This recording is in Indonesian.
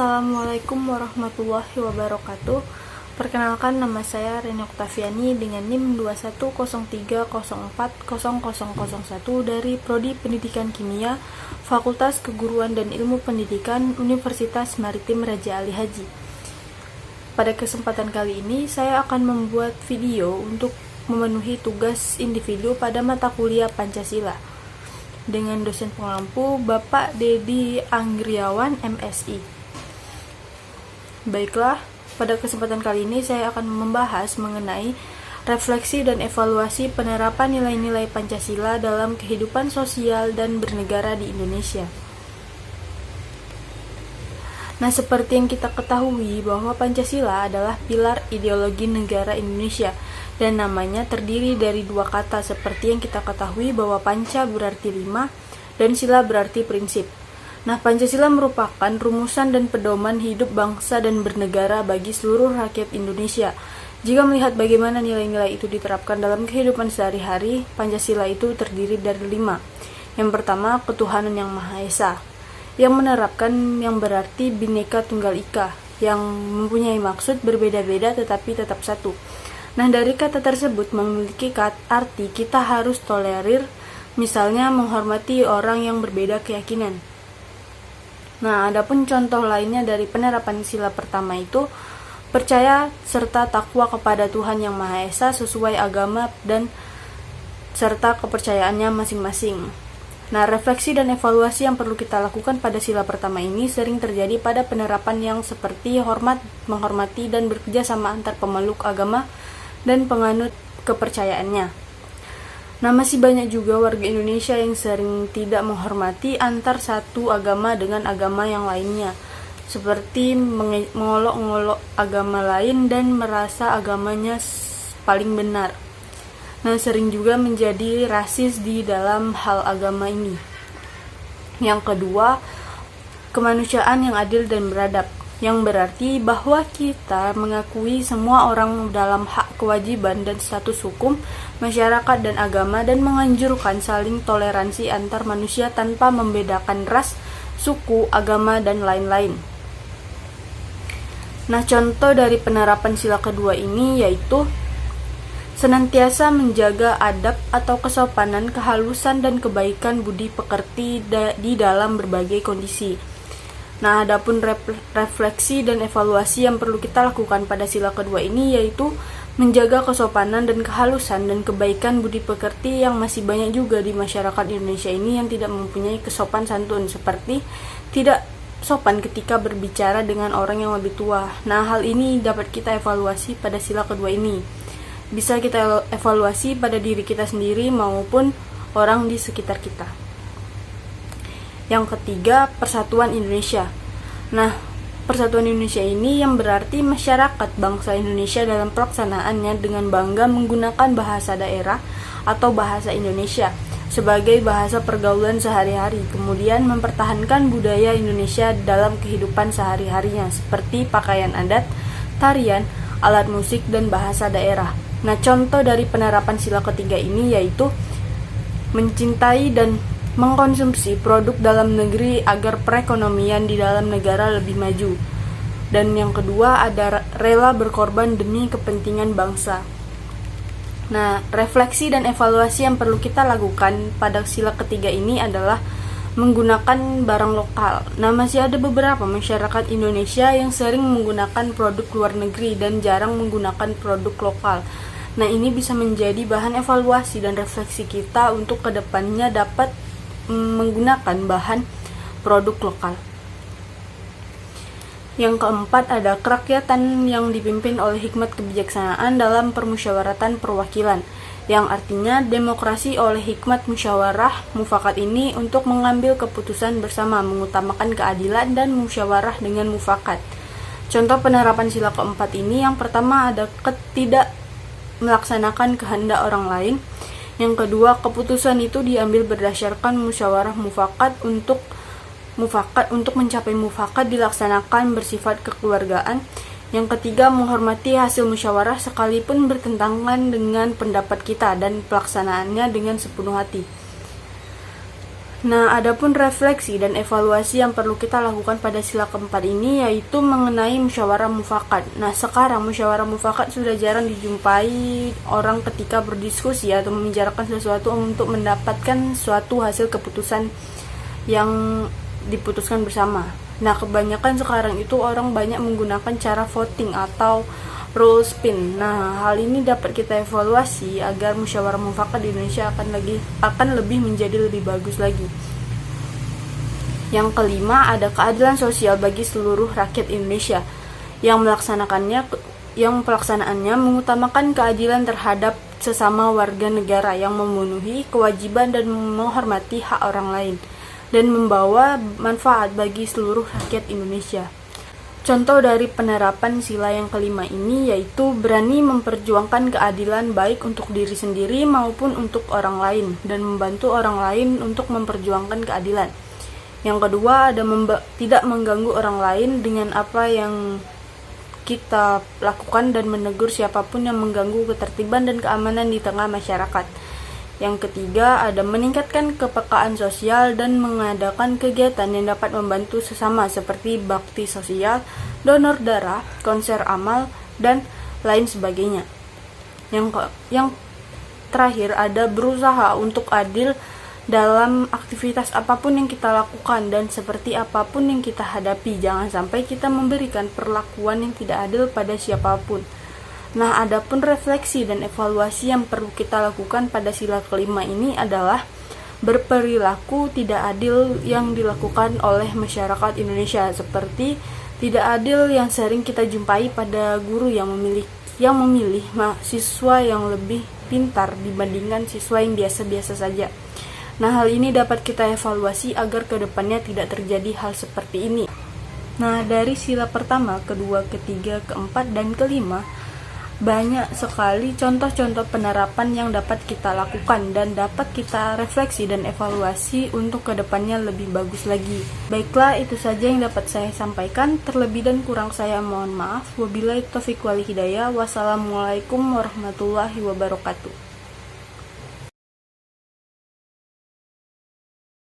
Assalamualaikum warahmatullahi wabarakatuh. Perkenalkan, nama saya Reni Oktaviani dengan NIM 2103040001 dari Prodi Pendidikan Kimia, Fakultas Keguruan dan Ilmu Pendidikan, Universitas Maritim Raja Ali Haji. Pada kesempatan kali ini, saya akan membuat video untuk memenuhi tugas individu pada mata kuliah Pancasila dengan dosen pengampu Bapak Dedi Anggriawan, MSI. Baiklah, pada kesempatan kali ini saya akan membahas mengenai refleksi dan evaluasi penerapan nilai-nilai Pancasila dalam kehidupan sosial dan bernegara di Indonesia. Nah, seperti yang kita ketahui bahwa Pancasila adalah pilar ideologi negara Indonesia dan namanya terdiri dari dua kata seperti yang kita ketahui bahwa Panca berarti 5 dan Sila berarti prinsip. Nah, Pancasila merupakan rumusan dan pedoman hidup bangsa dan bernegara bagi seluruh rakyat Indonesia. Jika melihat bagaimana nilai-nilai itu diterapkan dalam kehidupan sehari-hari, Pancasila itu terdiri dari 5. Yang pertama, ketuhanan yang Maha Esa, yang menerapkan yang berarti Bhinneka Tunggal Ika, yang mempunyai maksud berbeda-beda tetapi tetap satu. Nah, dari kata tersebut memiliki arti kita harus tolerir, misalnya menghormati orang yang berbeda keyakinan. Nah, adapun contoh lainnya dari penerapan sila pertama itu percaya serta takwa kepada Tuhan Yang Maha Esa sesuai agama dan serta kepercayaannya masing-masing. Nah, refleksi dan evaluasi yang perlu kita lakukan pada sila pertama ini sering terjadi pada penerapan yang seperti hormat, menghormati, dan bekerja sama antar pemeluk agama dan penganut kepercayaannya. Nah, masih banyak juga warga Indonesia yang sering tidak menghormati antar satu agama dengan agama yang lainnya, seperti mengolok-ngolok agama lain dan merasa agamanya paling benar. Nah, sering juga menjadi rasis di dalam hal agama ini. Yang kedua, kemanusiaan yang adil dan beradab, yang berarti bahwa kita mengakui semua orang dalam hak kewajiban dan status hukum, masyarakat dan agama, dan menganjurkan saling toleransi antar manusia tanpa membedakan ras, suku, agama, dan lain-lain. Nah, contoh dari penerapan sila kedua ini yaitu senantiasa menjaga adab atau kesopanan, kehalusan, dan kebaikan budi pekerti di dalam berbagai kondisi. Nah, adapun refleksi dan evaluasi yang perlu kita lakukan pada sila kedua ini yaitu menjaga kesopanan dan kehalusan dan kebaikan budi pekerti yang masih banyak juga di masyarakat Indonesia ini yang tidak mempunyai kesopan santun, seperti tidak sopan ketika berbicara dengan orang yang lebih tua. Nah, hal ini dapat kita evaluasi pada sila kedua ini. Bisa kita evaluasi pada diri kita sendiri maupun orang di sekitar kita. Yang ketiga, persatuan Indonesia. Nah, persatuan Indonesia ini yang berarti masyarakat bangsa Indonesia dalam pelaksanaannya dengan bangga menggunakan bahasa daerah atau bahasa Indonesia sebagai bahasa pergaulan sehari-hari, kemudian mempertahankan budaya Indonesia dalam kehidupan sehari-harinya seperti pakaian adat, tarian, alat musik, dan bahasa daerah. Nah, contoh dari penerapan sila ketiga ini yaitu mencintai dan mengkonsumsi produk dalam negeri agar perekonomian di dalam negara lebih maju. Dan yang kedua ada rela berkorban demi kepentingan bangsa. Nah, refleksi dan evaluasi yang perlu kita lakukan pada sila ketiga ini adalah menggunakan barang lokal. Nah, masih ada beberapa masyarakat Indonesia yang sering menggunakan produk luar negeri dan jarang menggunakan produk lokal. Nah, ini bisa menjadi bahan evaluasi dan refleksi kita untuk kedepannya dapat menggunakan bahan produk lokal. Yang keempat ada kerakyatan yang dipimpin oleh hikmat kebijaksanaan dalam permusyawaratan perwakilan, yang artinya demokrasi oleh hikmat musyawarah mufakat ini untuk mengambil keputusan bersama, mengutamakan keadilan dan musyawarah dengan mufakat. Contoh penerapan sila keempat ini yang pertama ada tidak melaksanakan kehendak orang lain. Yang kedua, keputusan itu diambil berdasarkan musyawarah mufakat untuk mencapai mufakat dilaksanakan bersifat kekeluargaan. Yang ketiga, menghormati hasil musyawarah sekalipun bertentangan dengan pendapat kita dan pelaksanaannya dengan sepenuh hati. Nah, adapun refleksi dan evaluasi yang perlu kita lakukan pada sila keempat ini yaitu mengenai musyawarah mufakat. Nah, sekarang musyawarah mufakat sudah jarang dijumpai orang ketika berdiskusi atau membicarakan sesuatu untuk mendapatkan suatu hasil keputusan yang diputuskan bersama. Nah, kebanyakan sekarang itu orang banyak menggunakan cara voting atau rule spin. Nah, hal ini dapat kita evaluasi agar musyawarah mufakat di Indonesia akan lebih menjadi lebih bagus lagi. Yang kelima, ada keadilan sosial bagi seluruh rakyat Indonesia yang pelaksanaannya mengutamakan keadilan terhadap sesama warga negara yang memenuhi kewajiban dan menghormati hak orang lain dan membawa manfaat bagi seluruh rakyat Indonesia. Contoh dari penerapan sila yang kelima ini yaitu berani memperjuangkan keadilan baik untuk diri sendiri maupun untuk orang lain dan membantu orang lain untuk memperjuangkan keadilan. Yang kedua, ada tidak mengganggu orang lain dengan apa yang kita lakukan dan menegur siapapun yang mengganggu ketertiban dan keamanan di tengah masyarakat. Yang ketiga, ada meningkatkan kepekaan sosial dan mengadakan kegiatan yang dapat membantu sesama seperti bakti sosial, donor darah, konser amal, dan lain sebagainya. Yang terakhir, ada berusaha untuk adil dalam aktivitas apapun yang kita lakukan dan seperti apapun yang kita hadapi. Jangan sampai kita memberikan perlakuan yang tidak adil pada siapapun. Nah, adapun refleksi dan evaluasi yang perlu kita lakukan pada sila kelima ini adalah berperilaku tidak adil yang dilakukan oleh masyarakat Indonesia, seperti tidak adil yang sering kita jumpai pada guru yang memilih mahasiswa yang lebih pintar dibandingkan siswa yang biasa-biasa saja. Nah, hal ini dapat kita evaluasi agar kedepannya tidak terjadi hal seperti ini. Nah, dari sila pertama, kedua, ketiga, keempat, dan kelima, banyak sekali contoh-contoh penerapan yang dapat kita lakukan dan dapat kita refleksi dan evaluasi untuk kedepannya lebih bagus lagi. Baiklah, itu saja yang dapat saya sampaikan. Terlebih dan kurang saya mohon maaf. Wabillahi taufiq wal hidayah. Wassalamualaikum warahmatullahi wabarakatuh.